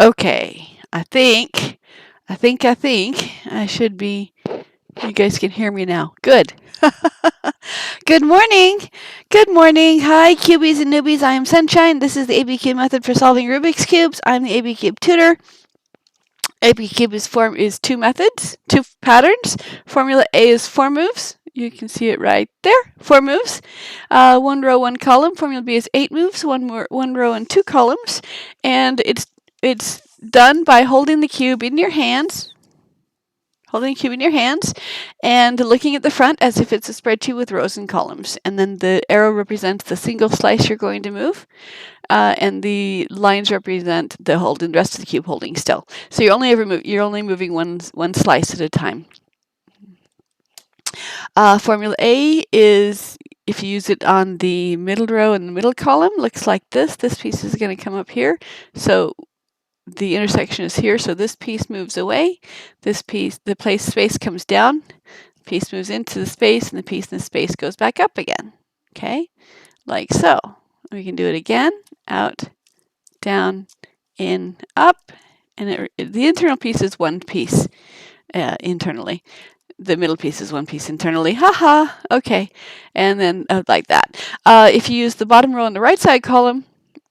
Okay, I should be, you guys can hear me now. Good. Good morning. Good morning. Hi, cubies and newbies. I am Sunshine. This is the ABCube method for solving Rubik's Cubes. I'm the ABCube tutor. ABCube is two methods, two patterns. Formula A is 4 moves. You can see it right there. 4 moves. 1 row, 1 column. Formula B is 8 moves, 1 row and 2 columns. And it's done by holding the cube in your hands. Holding the cube in your hands and looking at the front as if it's a spreadsheet with rows and columns. And then the arrow represents the single slice you're going to move. And the lines represent the rest of the cube holding still. So you're only moving one slice at a time. Formula A is, if you use it on the middle row and the middle column, looks like this. This piece is going to come up here. So the intersection is here, so this piece moves away. This piece, the space comes down. The piece moves into the space, and the piece in the space goes back up again. Okay, like so. We can do it again. Out, down, in, up, and the internal piece is one piece internally. The middle piece is one piece internally. Haha. Okay, and then like that. If you use the bottom row and the right side column,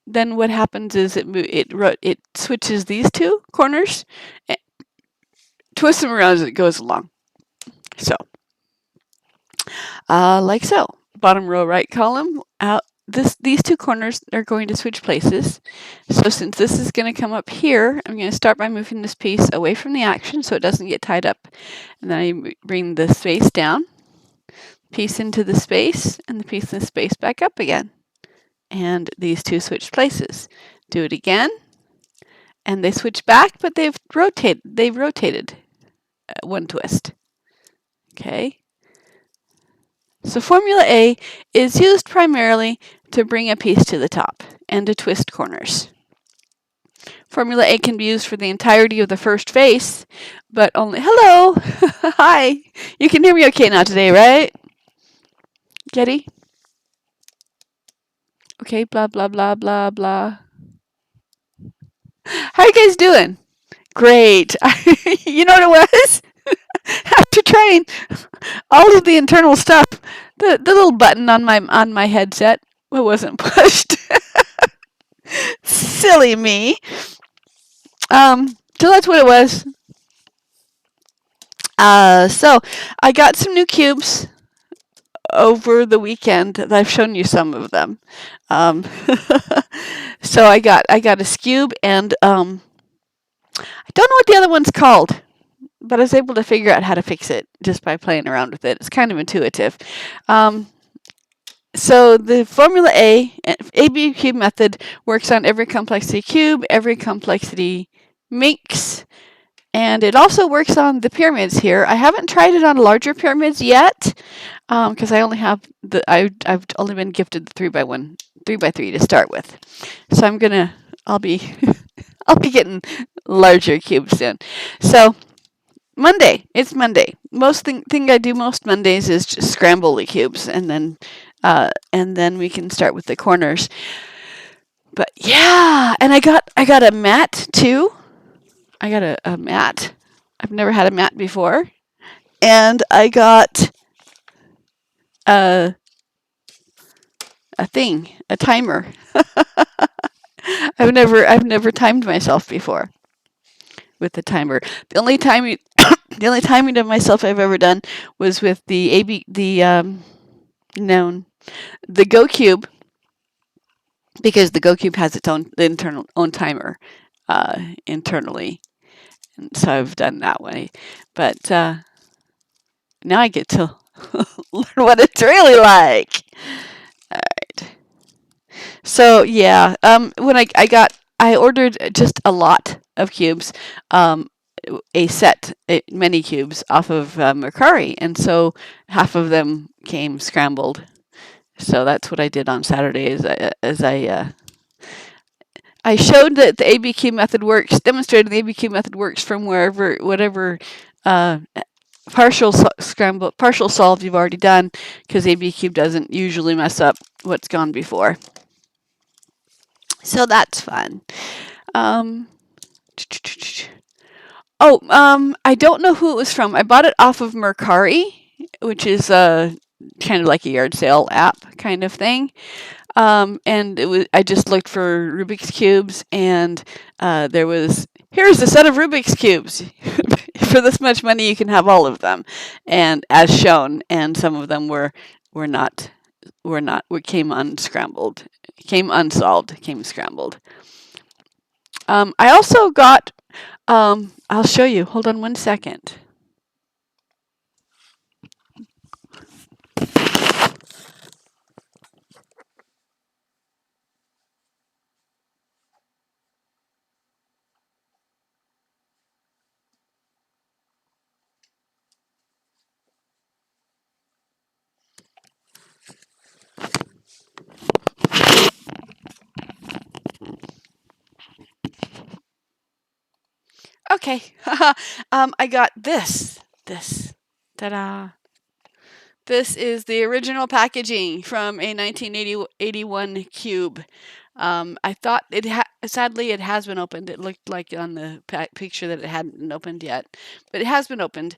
then what happens is it switches these two corners, twists them around as it goes along. So, like so. Bottom row, right column. Out. These two corners are going to switch places. So since this is going to come up here, I'm going to start by moving this piece away from the action so it doesn't get tied up. And then I bring the space down, piece into the space, and the piece in the space back up again. And these two switch places. Do it again, and they switch back, but they've rotated one twist. Okay. So Formula A is used primarily to bring a piece to the top and to twist corners. Formula A can be used for the entirety of the first face, but only, hello, hi, you can hear me okay now today, right? Getty? Okay, blah, blah, blah, blah, blah. How are you guys doing? Great. You know what it was? After trying all of the internal stuff, the little button on my headset wasn't pushed. Silly me. So that's what it was. So I got some new cubes over the weekend. I've shown you some of them. So I got a cube, and I don't know what the other one's called, but I was able to figure out how to fix it just by playing around with it. It's kind of intuitive. So the Formula ABCube method works on every complexity cube, every complexity mix, and it also works on the pyramids here. I haven't tried it on larger pyramids yet, because I only have I've only been gifted the 3x3 to start with. So I'll be getting larger cubes soon. So Monday, it's Monday. Most thing I do most Mondays is just scramble the cubes, and then we can start with the corners. But yeah, and I got a mat too. I got a mat. I've never had a mat before, and I got a timer. I've never timed myself before with the timer. The only timing of myself I've ever done was with the GoCube, because the GoCube has its own timer internally, and so I've done that way. But now I get to learn what it's really like. All right. So yeah, when I ordered just a lot of cubes, many cubes off of Mercari, and so half of them came scrambled. So that's what I did on Saturday. I showed that the ABCube method works, demonstrated the ABCube method works from whatever partial solve you've already done, because ABCube doesn't usually mess up what's gone before. So that's fun. Oh, I don't know who it was from. I bought it off of Mercari, which is kind of like a yard sale app kind of thing. And I just looked for Rubik's cubes, and here's a set of Rubik's cubes. For this much money, you can have all of them, and as shown. And some of them came unscrambled, came unsolved, came scrambled. I also got. I'll show you. Hold on one second. Okay. I got this. Ta-da. This is the original packaging from a 1981 cube. I thought sadly it has been opened. It looked like on the picture that it hadn't been opened yet, but it has been opened.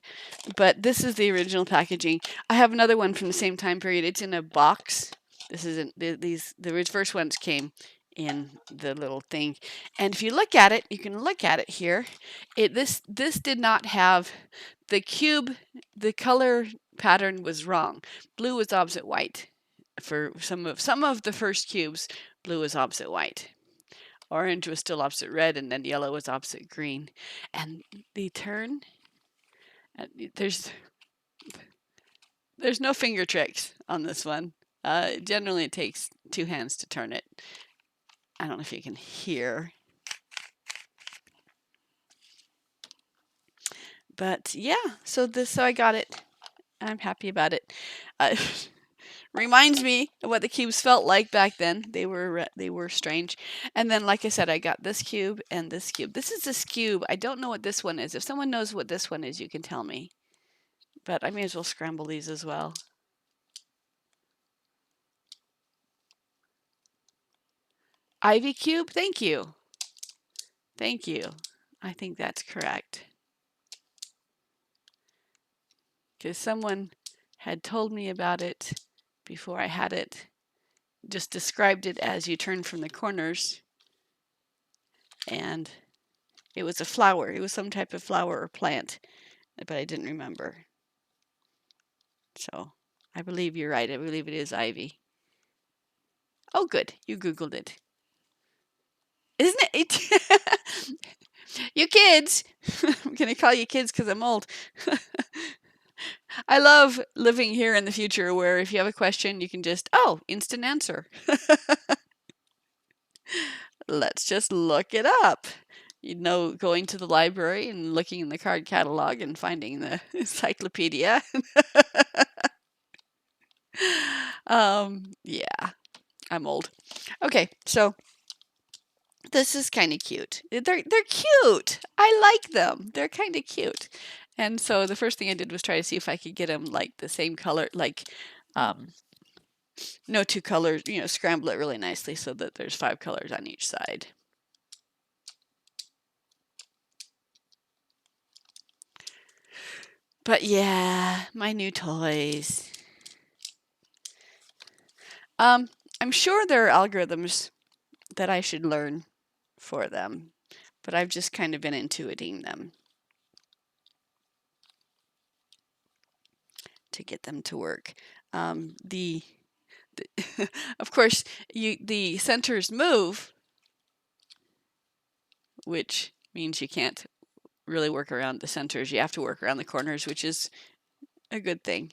But this is the original packaging. I have another one from the same time period. It's in a box. This isn't the first ones came in the little thing, and if you look at it, you can look at it here. This did not have the cube. The color pattern was wrong. Blue was opposite white. For some of the first cubes, blue was opposite white. Orange was still opposite red, and then yellow was opposite green. And the turn, there's no finger tricks on this one. Generally, it takes 2 hands to turn it. I don't know if you can hear. But yeah, so I got it. I'm happy about it. Reminds me of what the cubes felt like back then. They were strange. And then, like I said, I got this cube and this cube. This is this cube. I don't know what this one is. If someone knows what this one is, you can tell me. But I may as well scramble these as well. ABCube, thank you. Thank you. I think that's correct. Because someone had told me about it before I had it. Just described it as you turn from the corners. And it was a flower. It was some type of flower or plant, but I didn't remember. So I believe you're right. I believe it is ivy. Oh, good. You Googled it. Isn't it? You kids. I'm going to call you kids because I'm old. I love living here in the future where if you have a question, you can just, instant answer. Let's just look it up. Going to the library and looking in the card catalog and finding the encyclopedia. Yeah, I'm old. Okay, so this is kind of cute. They're cute. I like them. They're kind of cute. And so the first thing I did was try to see if I could get them like the same color, like no 2 colors, scramble it really nicely so that there's 5 colors on each side. But yeah, my new toys. I'm sure there are algorithms that I should learn for them, but I've just kind of been intuiting them to get them to work. Of course, the centers move, which means you can't really work around the centers. You have to work around the corners, which is a good thing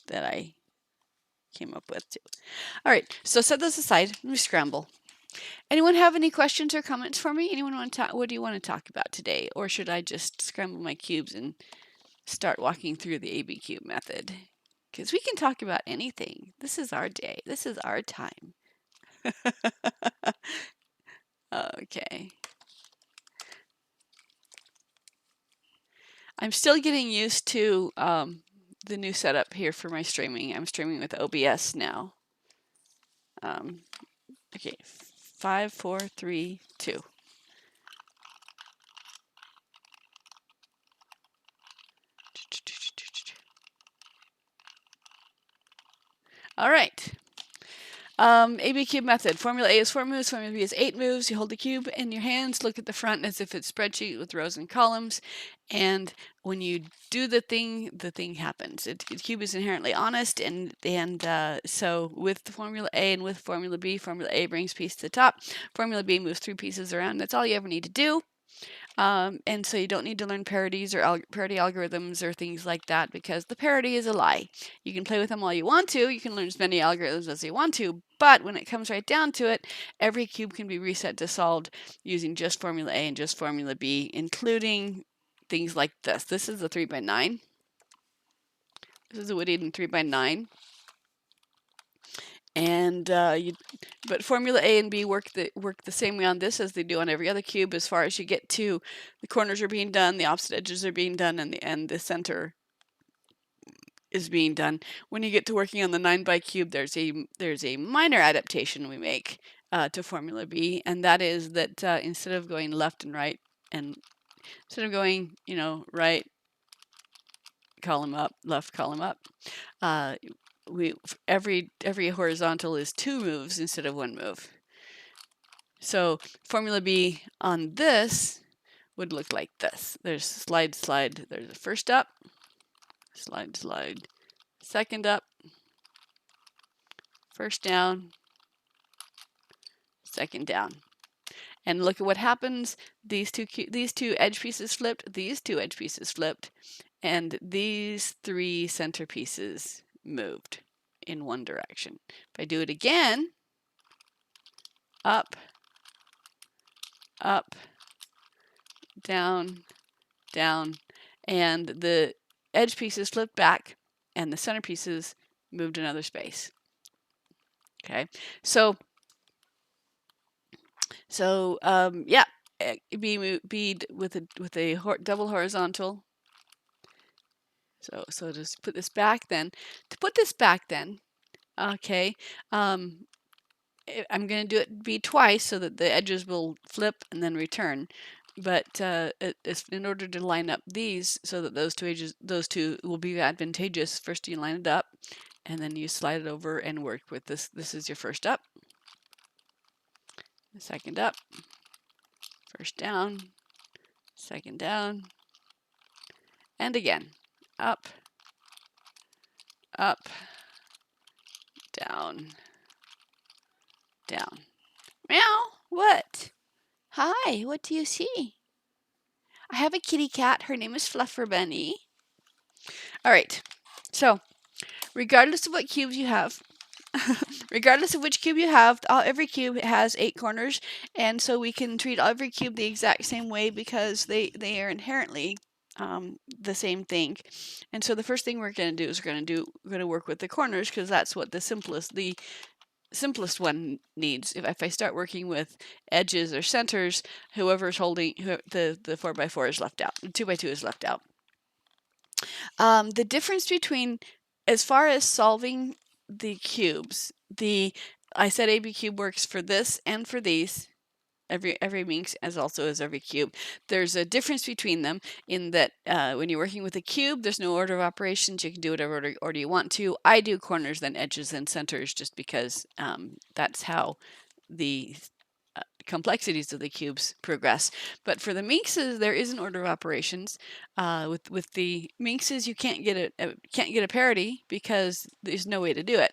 that I came up with too. All right, so set those aside. Let me scramble. Anyone have any questions or comments for me? Anyone want to talk? What do you want to talk about today? Or should I just scramble my cubes and start walking through the ABCube method? Because we can talk about anything. This is our day. This is our time. Okay. I'm still getting used to the new setup here for my streaming. I'm streaming with OBS now. Okay, 5, 4, 3, 2. All right. ABCube method. Formula A is 4 moves, Formula B is 8 moves. You hold the cube in your hands, look at the front as if it's a spreadsheet with rows and columns, and when you do the thing happens. The cube is inherently honest, and so with the Formula A and with Formula B, Formula A brings piece to the top, Formula B moves 3 pieces around. That's all you ever need to do. And so you don't need to learn parodies or parody algorithms or things like that, because the parody is a lie. You can play with them all you want to. You can learn as many algorithms as you want to. But when it comes right down to it, every cube can be reset to solved using just Formula A and just Formula B, including things like this. This is a 3x9. This is a Woodian 3x9. And but Formula A and B work the same way on this as they do on every other cube. As far as you get to the corners are being done, the opposite edges are being done, and the center is being done. When you get to working on the 9x cube, there's a minor adaptation we make to Formula B, and that is that instead of going left and right, and instead of going right column up, left column up, every horizontal is 2 moves instead of 1 move. So Formula B on this would look like this. There's slide, slide. There's a first up, slide, slide, second up, first down, second down. And look at what happens. These two edge pieces flipped, these 2 edge pieces flipped, and these 3 center pieces moved in one direction. If I do it again, up, up, down, down, and the edge pieces flipped back and the center pieces moved another space. Okay, so yeah, be with a double horizontal. So just put this back then. To put this back then, okay, I'm going to do it B twice so that the edges will flip and then return. But in order to line up these so that those two will be advantageous, first you line it up, and then you slide it over and work with this. This is your first up, second up, first down, second down, and again, up, up, down, down. Meow, what? Hi, what do you see? I have a kitty cat. Her name is Fluffer Bunny. All right, so regardless of what cubes you have, regardless of which cube you have, every cube has 8 corners, and so we can treat every cube the exact same way because they are inherently the same thing. And so the first thing we're going to do is we're going to work with the corners, because that's what the simplest one needs. If I start working with edges or centers, whoever's holding the 4x4 is left out, 2x2 is left out. The difference between, as far as solving the cubes, I said ABCube works for this and for these. Every minx as also as every cube. There's a difference between them in that when you're working with a cube, there's no order of operations. You can do whatever order you want to. I do corners, then edges, then centers, just because that's how the complexities of the cubes progress. But for the minxes, there is an order of operations. With the minxes, you can't get a parity because there's no way to do it.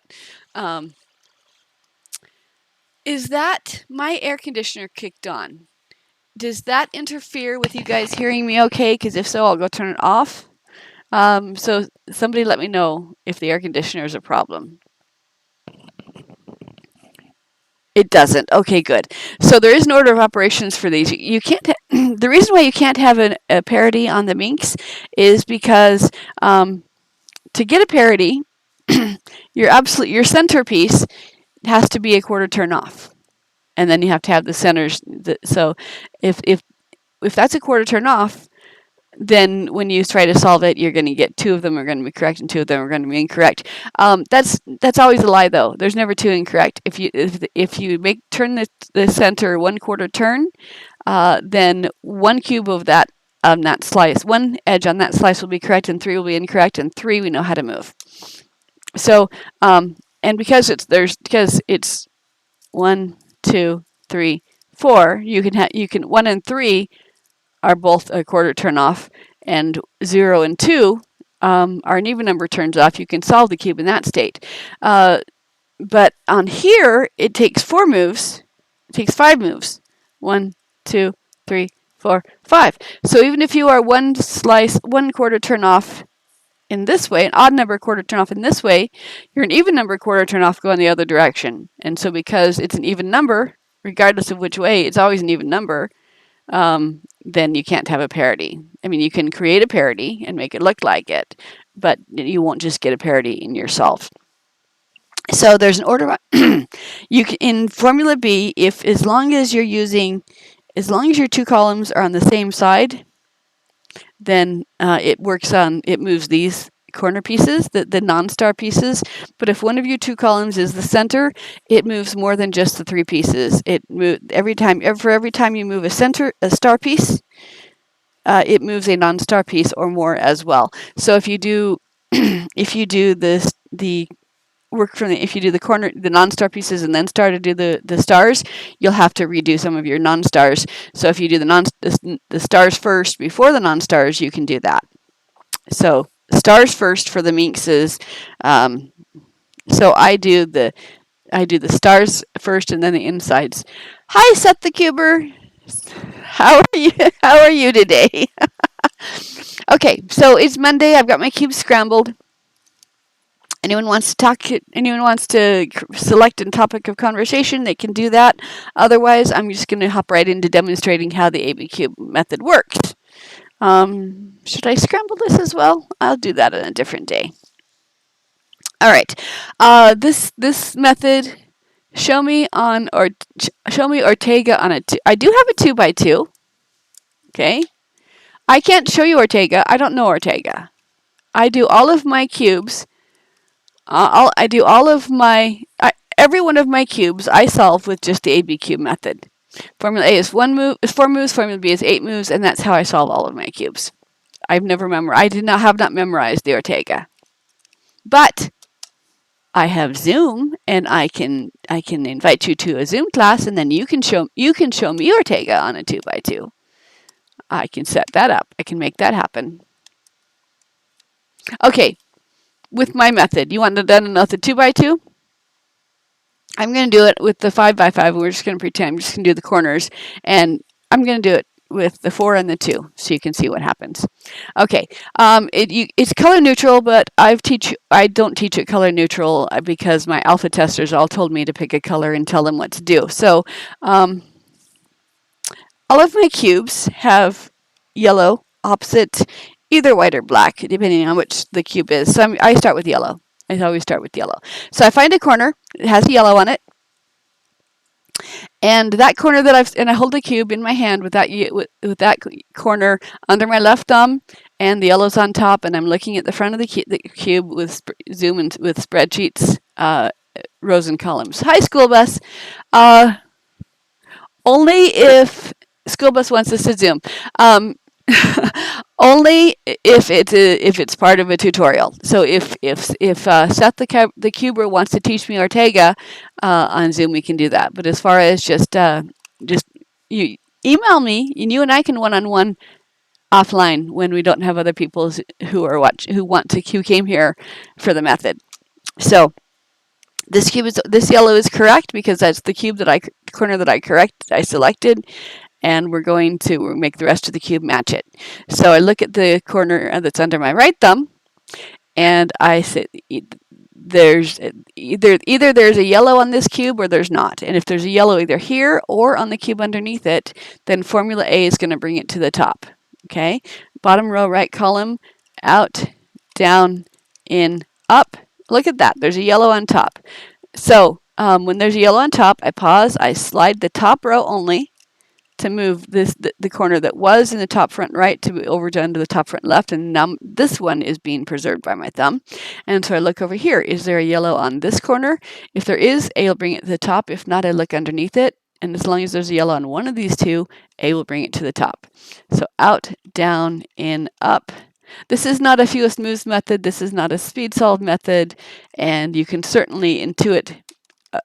Is that my air conditioner kicked on? Does that interfere with you guys hearing me okay? Because if so, I'll go turn it off. So somebody let me know if the air conditioner is a problem. It doesn't. Okay, good. So there is an order of operations for these. You can't. The reason why you can't have a parity on the minx is because to get a parity, your centerpiece has to be a quarter turn off, and then you have to have the centers. So if that's a quarter turn off, then when you try to solve it, you're going to get 2 of them are going to be correct and 2 of them are going to be incorrect. That's always a lie, though. There's never 2 incorrect. If you turn the center 1/4 turn, then 1 cube of that slice, 1 edge on that slice will be correct, and 3 will be incorrect, and 3 we know how to move. So and because it's 1, 2, 3, 4, you can 1 and 3 are both a quarter turn off, and 0 and 2 are an even number turns off. You can solve the cube in that state. But on here, it takes 4 moves. It takes 5 moves. 1, 2, 3, 4, 5. So even if you are one quarter turn off in this way, an odd number quarter turn off in this way, you're an even number quarter turn off going the other direction. And so because it's an even number, regardless of which way, it's always an even number, then you can't have a parity. I mean, you can create a parity and make it look like it, but you won't just get a parity in your solve. So there's an order. You can, in Formula B, as long as your 2 columns are on the same side, then it moves these corner pieces, the non-star pieces. But if one of your 2 columns is the center, it moves more than just the 3 pieces. Every time you move a star piece, it moves a non-star piece or more as well. So if you do the non-star pieces and then start to do the stars, you'll have to redo some of your non-stars. So if you do the stars first before the non-stars, you can do that. So stars first for the minks is, so I do the stars first and then the insides. Hi, Seth the Cuber. How are you? How are you today? Okay, so it's Monday. I've got my cubes scrambled. Anyone wants to talk? Anyone wants to select a topic of conversation? They can do that. Otherwise, I'm just going to hop right into demonstrating how the ABCube method works. Should I scramble this as well? I'll do that on a different day. All right. This method. Show me Ortega on a. I do have a 2x2. Okay. I can't show you Ortega. I don't know Ortega. I do all of my cubes. Every one of my cubes I solve with just the ABCube method. Formula A is 4 moves, Formula B is 8 moves, and that's how I solve all of my cubes. I have not memorized the Ortega. But I have Zoom, and I can invite you to a Zoom class, and then you can show me Ortega on a 2x2. I can set that up. I can make that happen. Okay. With my method, you want it done with the 2x2? I'm going to do it with the 5x5. We're just going to pretend I'm just going to do the corners, and I'm going to do it with the 4 and the 2, so you can see what happens. Okay, it's color neutral, but I don't teach it color neutral because my alpha testers all told me to pick a color and tell them what to do. So all of my cubes have yellow opposite either white or black, depending on which the cube is. So I start with yellow. I always start with yellow. So I find a corner. It has yellow on it. And that corner I hold the cube in my hand with that corner under my left thumb, and the yellow's on top, and I'm looking at the front of the cube with Zoom and with spreadsheets, rows and columns. Hi, school bus. Only if school bus wants us to Zoom. Only if it's part of a tutorial. So if Seth the Cuber wants to teach me Ortega on Zoom, we can do that. But as far as just you email me, and you and I can one-on-one offline when we don't have other people who came here for the method. So this yellow is correct because that's the corner that I selected. And we're going to make the rest of the cube match it. So I look at the corner that's under my right thumb, and I say there's either there's a yellow on this cube or there's not. And if there's a yellow either here or on the cube underneath it, then Formula A is going to bring it to the top. Okay, bottom row, right column, out, down, in, up. Look at that. There's a yellow on top. So when there's a yellow on top, I pause. I slide the top row only to move the corner that was in the top front right to over to under the top front left, and now this one is being preserved by my thumb. And so I look over here. Is there a yellow on this corner? If there is, A will bring it to the top. If not, I look underneath it, and as long as there's a yellow on one of these two, A will bring it to the top. So out, down, in, up, This is not a fewest moves method. This is not a speed solve method, and you can certainly intuit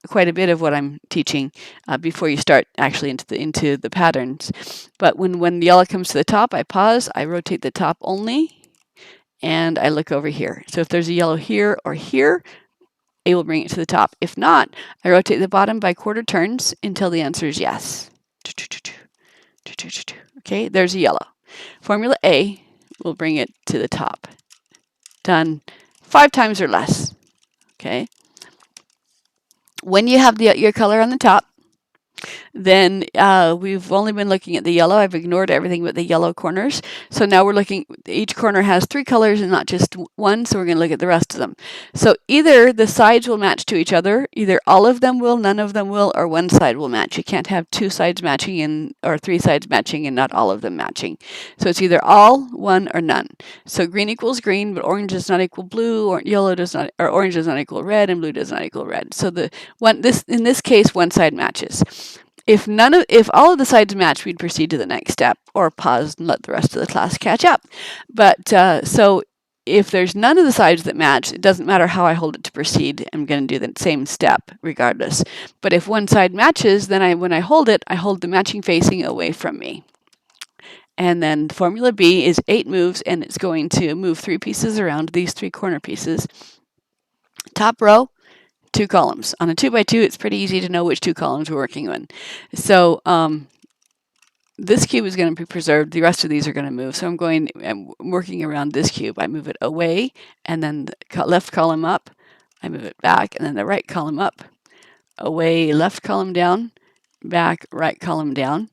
quite a bit of what I'm teaching before you start actually into the patterns. But when the yellow comes to the top, I pause, I rotate the top only, and I look over here. So if there's a yellow here or here, it will bring it to the top. If not, I rotate the bottom by quarter turns until the answer is yes. Okay, there's a yellow. Formula A will bring it to the top. Done 5 times or less. Okay. When you have your color on the top, then we've only been looking at the yellow. I've ignored everything but the yellow corners. So now we're looking, each corner has 3 colors and not just one, so we're going to look at the rest of them. So either the sides will match to each other, either all of them will, none of them will, or one side will match. You can't have 2 sides matching or 3 sides matching and not all of them matching. So it's either all, one, or none. So green equals green, but orange does not equal blue, or yellow does not, or orange does not equal red, and blue does not equal red. So in this case, one side matches. If all of the sides match, we'd proceed to the next step, or pause and let the rest of the class catch up. But so if there's none of the sides that match, it doesn't matter how I hold it to proceed. I'm going to do the same step regardless. But if one side matches, then when I hold it, I hold the matching facing away from me. And then formula B is 8 moves, and it's going to move 3 pieces around these 3 corner pieces. Top row, 2 columns. On a 2x2, it's pretty easy to know which 2 columns we're working on. So this cube is going to be preserved. The rest of these are going to move. So I'm working around this cube. I move it away, and then the left column up. I move it back, and then the right column up. Away, left column down, back, right column down.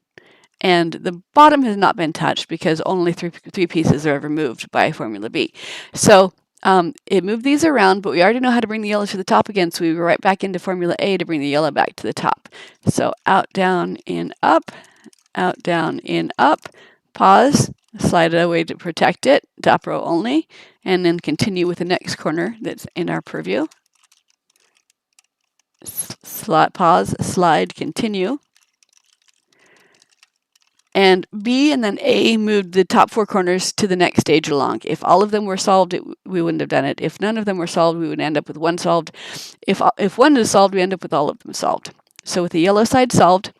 And the bottom has not been touched because only 3 pieces are ever moved by formula B. So it moved these around, but we already know how to bring the yellow to the top again, so we go right back into formula A to bring the yellow back to the top. So out, down, in, up, out, down, in, up, pause, slide it away to protect it, top row only, and then continue with the next corner that's in our purview. Pause, slide, continue. And B and then A moved the top 4 corners to the next stage along. If all of them were solved, we wouldn't have done it. If none of them were solved, we would end up with one solved. If one is solved, we end up with all of them solved. So with the yellow side solved,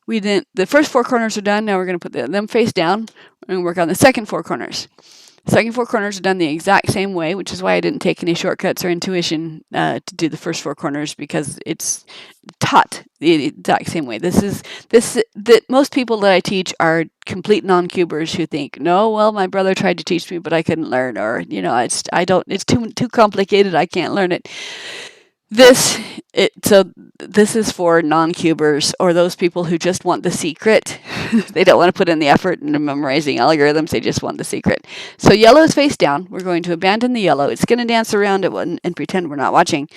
the first 4 corners are done. Now we're going to put them face down and work on the second 4 corners. The second 4 corners are done the exact same way, which is why I didn't take any shortcuts or intuition to do the first 4 corners, because it's taught the exact same way. That most people that I teach are complete non-cubers who think, no, well, my brother tried to teach me, but I couldn't learn, or it's too complicated, I can't learn it. So this is for non-cubers, or those people who just want the secret. They don't want to put in the effort into memorizing algorithms. They just want the secret. So yellow is face down. We're going to abandon the yellow. It's going to dance around it and pretend we're not watching.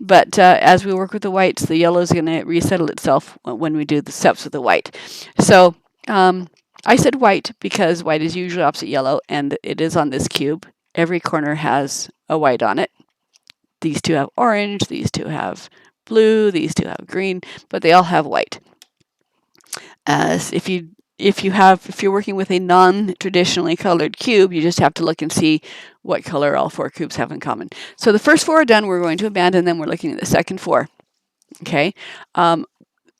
But as we work with the whites, the yellow is going to resettle itself when we do the steps with the white. So I said white because white is usually opposite yellow, and it is on this cube. Every corner has a white on it. These 2 have orange, these 2 have blue, these 2 have green, but they all have white. If you're working with a non-traditionally colored cube, you just have to look and see what color all 4 cubes have in common. So the first 4 are done. We're going to abandon them. We're looking at the second 4. Okay.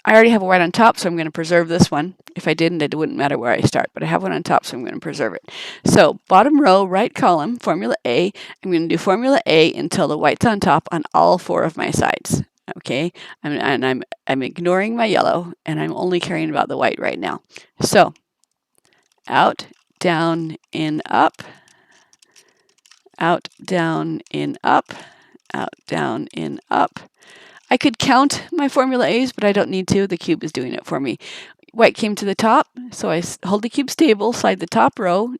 I already have a white on top, so I'm going to preserve this one. If I didn't, it wouldn't matter where I start, but I have one on top, so I'm going to preserve it. So bottom row, right column, formula A. I'm going to do formula A until the white's on top on all 4 of my sides. Okay, I'm ignoring my yellow, and I'm only caring about the white right now. So out, down, in, up, out, down, in, up, out, down, in, up. I could count my formula A's, but I don't need to. The cube is doing it for me. White came to the top, so I hold the cube stable, slide the top row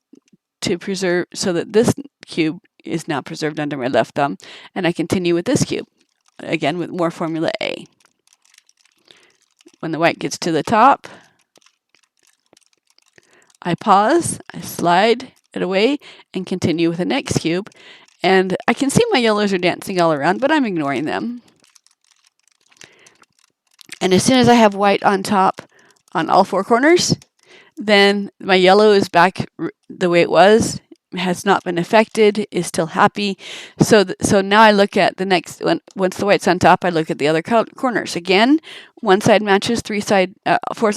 to preserve, so that this cube is now preserved under my left thumb, and I continue with this cube, again with more formula A. When the white gets to the top, I pause, I slide it away, and continue with the next cube. And I can see my yellows are dancing all around, but I'm ignoring them. And as soon as I have white on top on all 4 corners, then my yellow is back the way it was. has not been affected, is still happy. So now I look at the next one. Once the white's on top, I look at the other corners. Again, one side matches,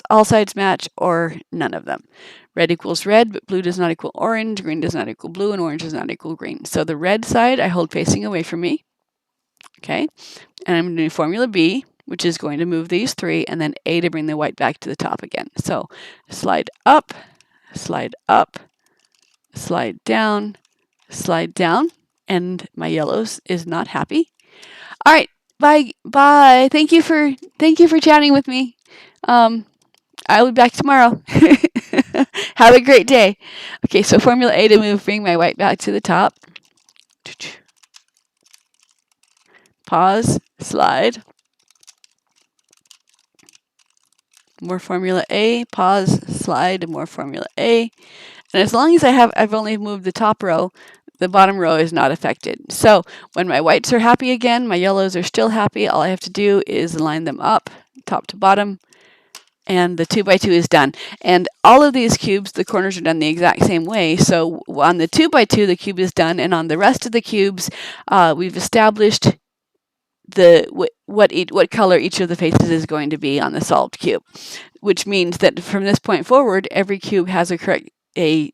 all sides match, or none of them. Red equals red, but blue does not equal orange, green does not equal blue, and orange does not equal green. So the red side I hold facing away from me. Okay, and I'm doing formula B, which is going to move these three, and then A to bring the white back to the top again. So slide up, slide up, slide down, and my yellows is not happy. All right, bye. Thank you for chatting with me. I'll be back tomorrow. Have a great day. Okay, so formula A to bring my white back to the top. Pause, slide. More formula A, pause, slide, more formula A. And as long as I've only moved the top row, the bottom row is not affected. So when my whites are happy again, my yellows are still happy. All I have to do is line them up, top to bottom, and the 2x2 is done. And all of these cubes, the corners are done the exact same way. So on the 2x2, the cube is done, and on the rest of the cubes, we've established what color each of the faces is going to be on the solved cube, which means that from this point forward, every cube has a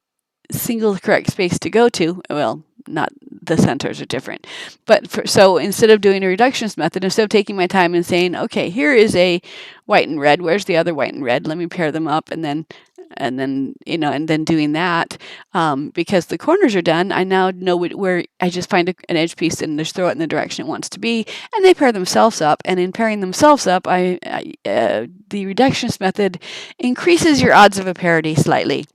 single correct space to go to. Well, not the centers are different, but so instead of doing a reductionist method, instead of taking my time and saying, okay, here is a white and red, where's the other white and red? Let me pair them up, and then doing that, because the corners are done, I now know where I just find an edge piece and just throw it in the direction it wants to be, and they pair themselves up. And in pairing themselves up, the reductionist method increases your odds of a parity slightly.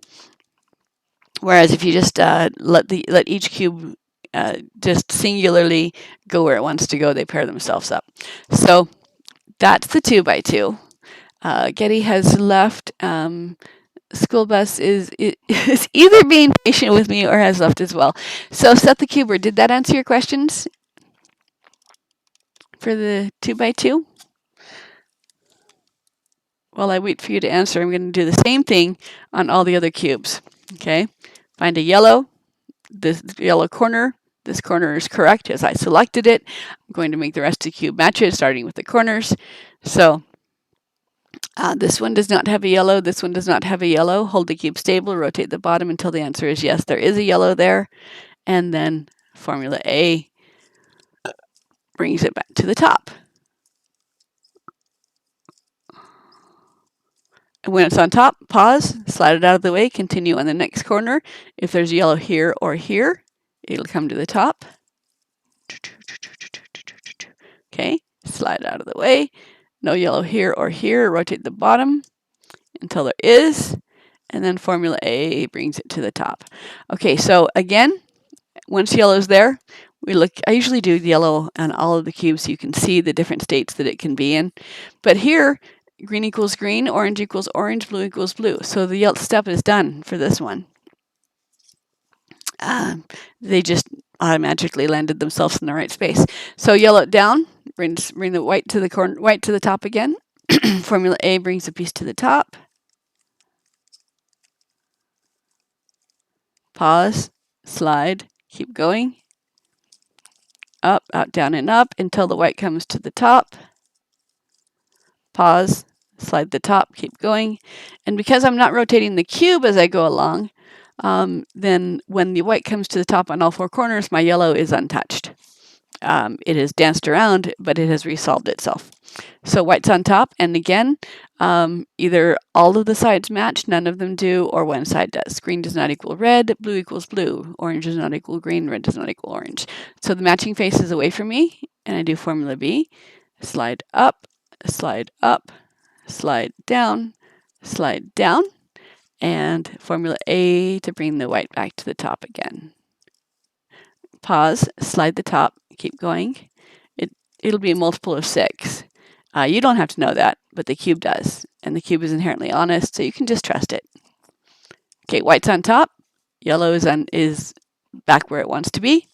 Whereas if you just let each cube just singularly go where it wants to go, they pair themselves up. So that's the 2x2. Getty has left. School bus is either being patient with me or has left as well. So Seth the Cuber, did that answer your questions for the 2x2? While I wait for you to answer, I'm going to do the same thing on all the other cubes. Okay, find a yellow, this yellow corner. This corner is correct as I selected it. I'm going to make the rest of the cube match it, starting with the corners. So this one does not have a yellow. This one does not have a yellow. Hold the cube stable, rotate the bottom until the answer is yes, there is a yellow there. And then formula A brings it back to the top. And when it's on top, pause, slide it out of the way, continue on the next corner. If there's a yellow here or here, it'll come to the top. Okay, slide out of the way. No yellow here or here, rotate the bottom until there is, and then formula A brings it to the top. Okay, so again, once yellow's there, I usually do yellow on all of the cubes so you can see the different states that it can be in. But here, green equals green, orange equals orange, blue equals blue. So the yellow step is done for this one. They just automatically landed themselves in the right space. So yellow down, bring the white to the top again. Formula A brings a piece to the top. Pause, slide, keep going. Up, out, down, and up until the white comes to the top. Pause, slide the top, keep going. And because I'm not rotating the cube as I go along, then when the white comes to the top on all four corners, my yellow is untouched. It has danced around, but it has resolved itself. So white's on top, and again, either all of the sides match, none of them do, or one side does. Green does not equal red, blue equals blue, orange does not equal green, red does not equal orange. So the matching face is away from me, and I do formula B, slide up, slide down, and formula A to bring the white back to the top again. Pause, slide the top, keep going. It'll be a multiple of 6. You don't have to know that, but the cube does. And the cube is inherently honest, so you can just trust it. Okay, white's on top. Yellow is back where it wants to be.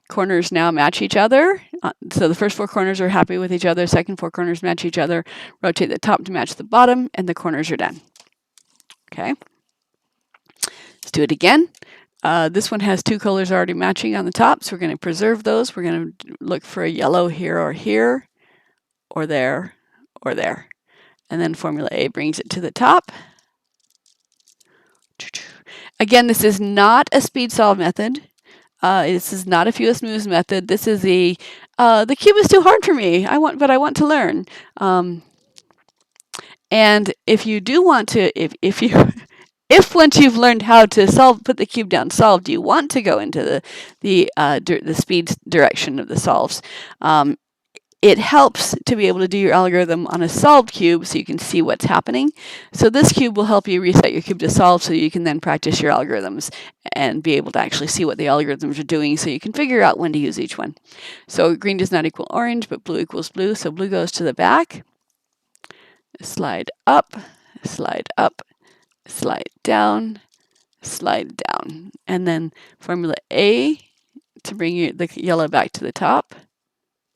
Corners now match each other. So the first 4 corners are happy with each other. Second 4 corners match each other. Rotate the top to match the bottom, and the corners are done. Okay. Let's do it again. This one has two colors already matching on the top, so we're going to preserve those. We're going to look for a yellow here, or there, or there. And then formula A brings it to the top. Again, this is not a speed solve method. This is not a few moves method. This is the cube is too hard for me. But I want to learn. And if you do want to, if you if once you've learned how to put the cube down solved, you want to go into the speed direction of the solves. It helps to be able to do your algorithm on a solved cube so you can see what's happening. So this cube will help you reset your cube to solve so you can then practice your algorithms and be able to actually see what the algorithms are doing so you can figure out when to use each one. So green does not equal orange, but blue equals blue. So blue goes to the back. Slide up, slide up, slide down, and then formula A to bring the yellow back to the top.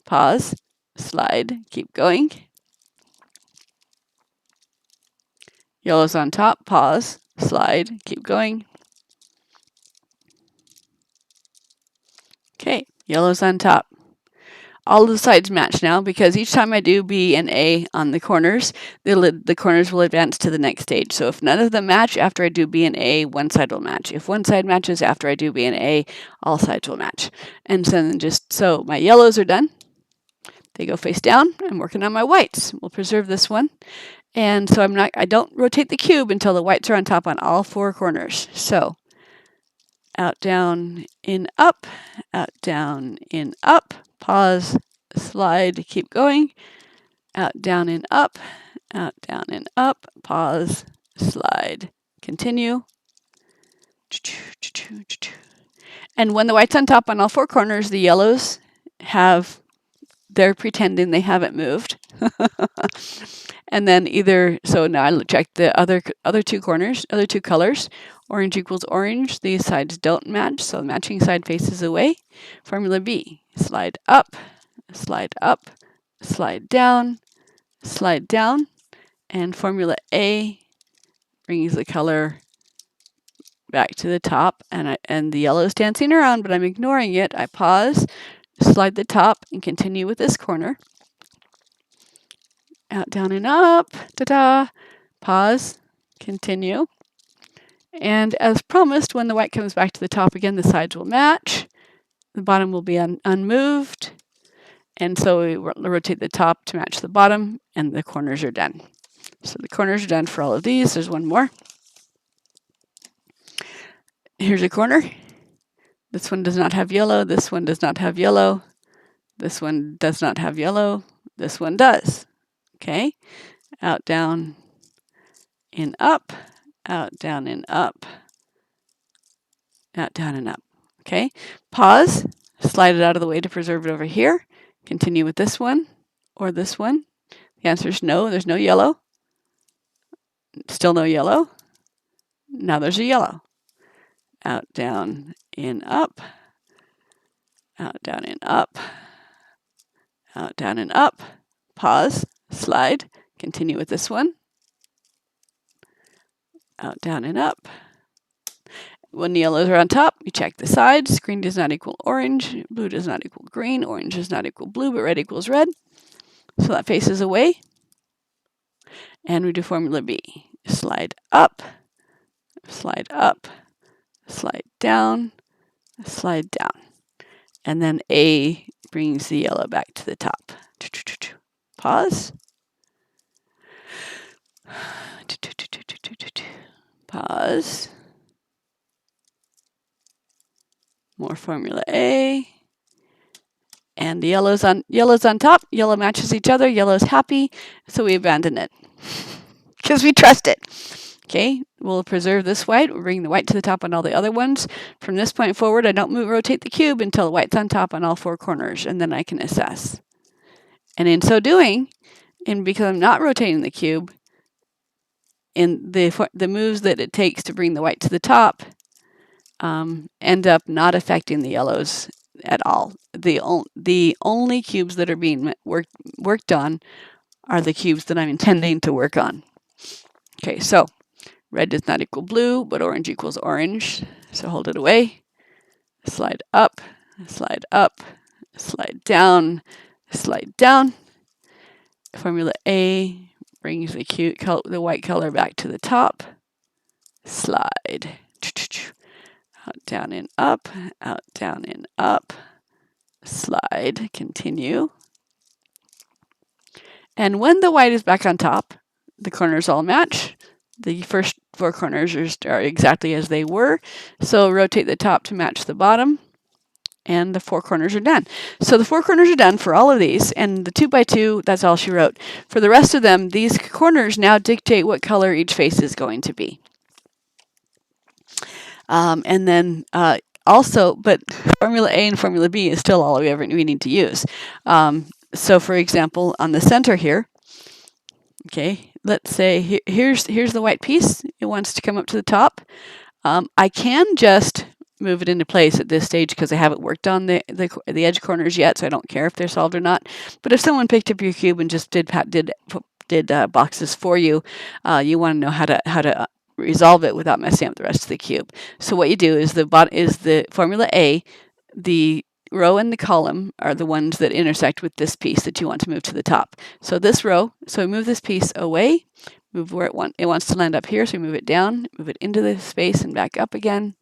Pause, slide, keep going. Yellow's on top, pause, slide, keep going. Okay, yellow's on top. All of the sides match now because each time I do B and A on the corners, the corners will advance to the next stage. So if none of them match after I do B and A, one side will match. If one side matches after I do B and A, all sides will match. And then so my yellows are done. They go face down. I'm working on my whites. We'll preserve this one. And so I don't rotate the cube until the whites are on top on all four corners. So out, down, in, up, out, down, in, up. Pause, slide, keep going. Out, down, and up. Out, down, and up. Pause, slide, continue. And when the white's on top on all four corners, the yellows they're pretending they haven't moved. And then so now I check the other two corners, other two colors. Orange equals orange. These sides don't match, so the matching side faces away. Formula B, slide up, slide down, and formula A brings the color back to the top, and the yellow is dancing around, but I'm ignoring it. I pause, slide the top, and continue with this corner. Out, down, and up, ta-da, pause, continue. And as promised, when the white comes back to the top again, the sides will match. The bottom will be unmoved. And so we rotate the top to match the bottom, and the corners are done. So the corners are done for all of these. There's one more. Here's a corner. This one does not have yellow. This one does not have yellow. This one does not have yellow. This one does. Okay. Out, down, in, up. Out, down, and up. Out, down, and up. Okay. Pause. Slide it out of the way to preserve it over here. Continue with this one or this one. The answer is no. There's no yellow. Still no yellow. Now there's a yellow. Out, down, in, up. Out, down, and up. Out, down, and up. Pause. Slide. Continue with this one. Out, down, and up. When the yellows are on top, you check the sides. Green does not equal orange. Blue does not equal green. Orange does not equal blue, but red equals red. So that faces away. And we do formula B. Slide up, slide down, slide down. And then A brings the yellow back to the top. Pause. Pause. More formula A. And the yellow's on top. Yellow matches each other. Yellow's happy. So we abandon it. Because we trust it. Okay, we'll preserve this white. We'll bring the white to the top on all the other ones. From this point forward, I don't rotate the cube until the white's on top on all four corners, and then I can assess. And in so doing, and because I'm not rotating the cube, in the moves that it takes to bring the white to the top end up not affecting the yellows at all. The only cubes that are being worked on are the cubes that I'm intending to work on. Okay, so red does not equal blue, but orange equals orange. So hold it away, slide up, slide up, slide down, slide down. Formula A brings the white color back to the top. Slide. Out, down, and up. Out, down, and up. Slide. Continue. And when the white is back on top, the corners all match. The first 4 corners are exactly as they were. So rotate the top to match the bottom. And the 4 corners are done. So the 4 corners are done for all of these, and the 2x2, that's all she wrote. For the rest of them, these corners now dictate what color each face is going to be. And then also, but Formula A and Formula B is still all we need to use. So for example, on the center here, okay, let's say here's the white piece. It wants to come up to the top. I can just move it into place at this stage because I haven't worked on the edge corners yet, so I don't care if they're solved or not. But if someone picked up your cube and just did boxes for you, you want to know how to resolve it without messing up the rest of the cube. So what you do is the Formula A, the row and the column are the ones that intersect with this piece that you want to move to the top. So this row, so we move this piece away, move where it wants to land up here, so we move it down, move it into the space and back up again,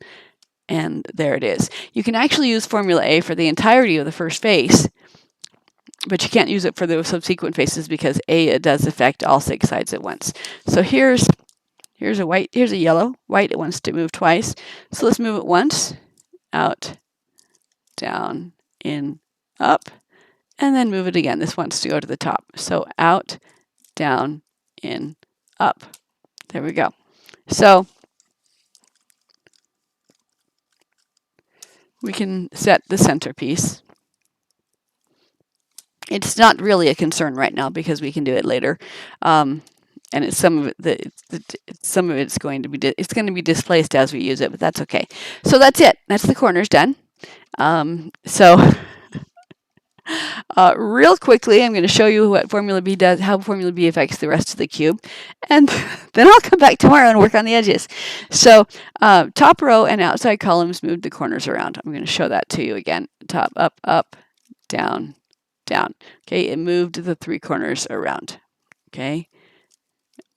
and there it is. You can actually use Formula A for the entirety of the first face, but you can't use it for the subsequent faces because it does affect all 6 sides at once. So here's a yellow, white, it wants to move twice. So let's move it once, out, down, in, up, and then move it again. This wants to go to the top. So out, down, in, up. There we go. So we can set the centerpiece. It's not really a concern right now because we can do it later. And some of it's going to be displaced as we use it, but that's okay. So that's it. That's the corners done. Real quickly, I'm going to show you what Formula B does, how Formula B affects the rest of the cube, and then I'll come back tomorrow and work on the edges. So top row and outside columns moved the corners around. I'm going to show that to you again. Top, up, up, down, down. Okay, it moved the 3 corners around. Okay.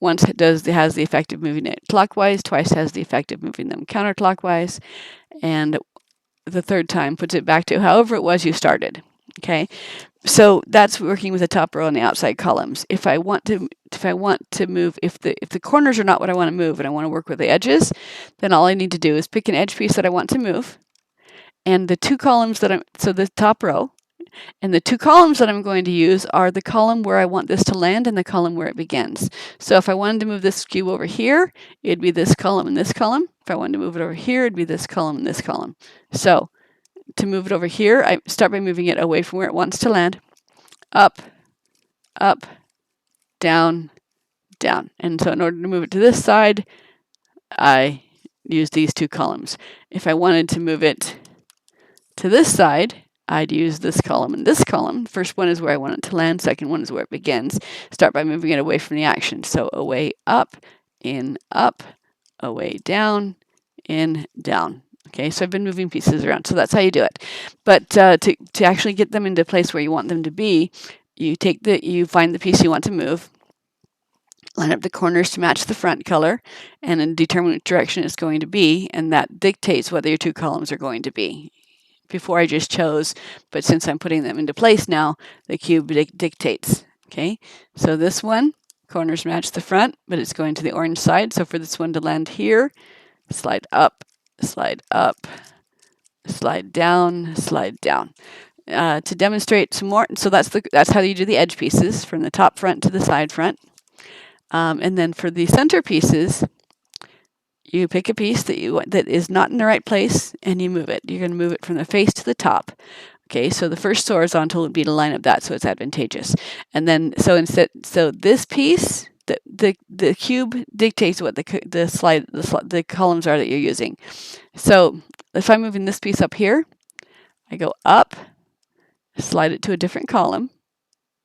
Once it has the effect of moving it clockwise, twice has the effect of moving them counterclockwise, and the 3rd time puts it back to however it was you started. Okay, so that's working with the top row and the outside columns. If I want to move, if the corners are not what I want to move and I want to work with the edges, then all I need to do is pick an edge piece that I want to move, and the 2 columns so the top row, and the 2 columns that I'm going to use are the column where I want this to land and the column where it begins. So if I wanted to move this cube over here, it'd be this column and this column. If I wanted to move it over here, it'd be this column and this column. So to move it over here, I start by moving it away from where it wants to land. Up, up, down, down. And so in order to move it to this side, I use these 2 columns. If I wanted to move it to this side, I'd use this column and this column. First one is where I want it to land. Second one is where it begins. Start by moving it away from the action. So away, up, in, up, away, down, in, down. Okay, so I've been moving pieces around. So that's how you do it. But to actually get them into place where you want them to be, you find the piece you want to move, line up the corners to match the front color, and then determine which direction it's going to be, and that dictates whether your 2 columns are going to be. Before I just chose, but since I'm putting them into place now, the cube dictates. Okay, so this one, corners match the front, but it's going to the orange side. So for this one to land here, slide up, slide up, slide down, slide down. To demonstrate some more, so that's how you do the edge pieces, from the top front to the side front. And then for the center pieces, you pick a piece that is not in the right place and you move it. You're going to move it from the face to the top. Okay, so the first horizontal would be to line up that so it's advantageous. And then so this piece, the cube dictates what the columns are that you're using. So if I'm moving this piece up here, I go up, slide it to a different column.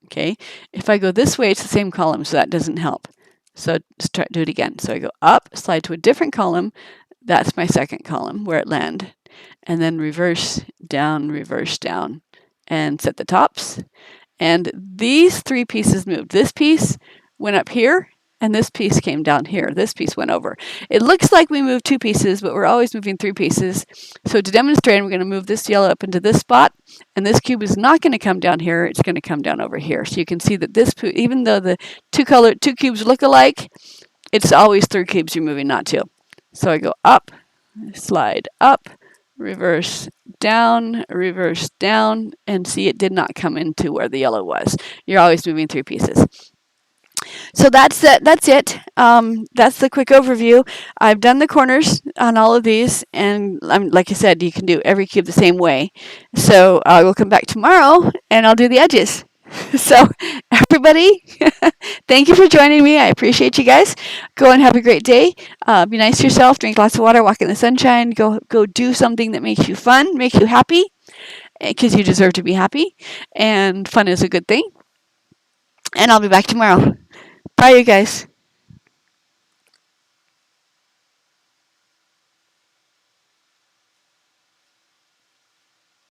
Okay, if I go this way, it's the same column, so that doesn't help. So do it again. So I go up, slide to a different column, That's my second column where it landed. And then reverse down, and set the tops. And these three pieces moved. This piece went up here, and this piece came down here. This piece went over. It looks like we moved two pieces, but we're always moving three pieces. So to demonstrate, we're going to move this yellow up into this spot, and this cube is not going to come down here. It's going to come down over here. So you can see that this, even though the two cubes look alike, it's always three cubes you're moving, not two. So I go up, slide up, reverse down, and see it did not come into where the yellow was. You're always moving three pieces. So that's it. That's the quick overview. I've done the corners on all of these, and like I said, you can do every cube the same way. So I will come back tomorrow, and I'll do the edges. So everybody, thank you for joining me. I appreciate you guys. Go and have a great day. Be nice to yourself. Drink lots of water. Walk in the sunshine. Go do something that makes you fun, makes you happy, because you deserve to be happy. And fun is a good thing. And I'll be back tomorrow. Bye, you guys.